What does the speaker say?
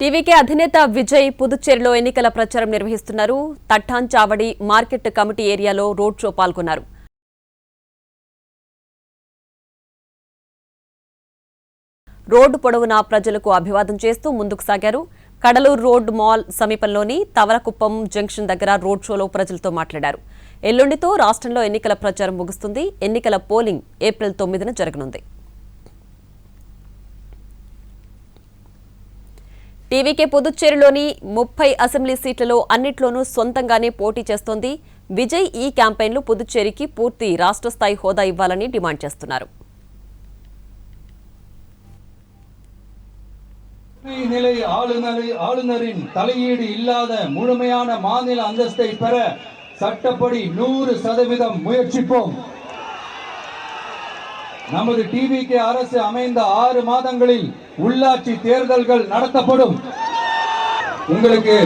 TVK అధినేత విజయ్ పుదుచ్చేరిలో ఎన్నికల ప్రచారం నిర్వహిస్తున్నారు. తట్టాంచావడి మార్కెట్ కమిటీ ఏరియాలో రోడ్ షో పాల్గొన్నారు. రోడ్డు పొడవునా ప్రజలకు అభివాదం చేస్తూ ముందుకు సాగారు. కడలూరు రోడ్ మాల్ సమీపంలోని తవరకుప్పం జంక్షన్ దగ్గర రోడ్ షోలో ప్రజలతో మాట్లాడారు. ఎల్లుండితో రాష్ట్రంలో ఎన్నికల ప్రచారం ముగుస్తుంది. ఎన్నికల పోలింగ్ ఏప్రిల్ 9న జరగనుంది. టీవీకే పుదుచ్చేరిలోని 30 అసెంబ్లీ సీట్లలో అన్నిట్లోనూ సొంతంగానే పోటీ చేస్తోంది. విజయ్ ఈ క్యాంపెయిన్లు పుదుచ్చేరికి పూర్తి రాష్ట్ర స్థాయి హోదా ఇవ్వాలని డిమాండ్ చేస్తున్నారు. நிலை ஆளுநரின் தலையீடு இல்லாத முழுமையான மாநில அந்தஸ்தை பெற சட்டப்படி 100% முயற்சிப்போம். நமது டிவிகே அரசு அமைந்த 6 மாதங்களில் உள்ளாட்சி தேர்தல்கள் நடத்தப்படும். உங்களுக்கு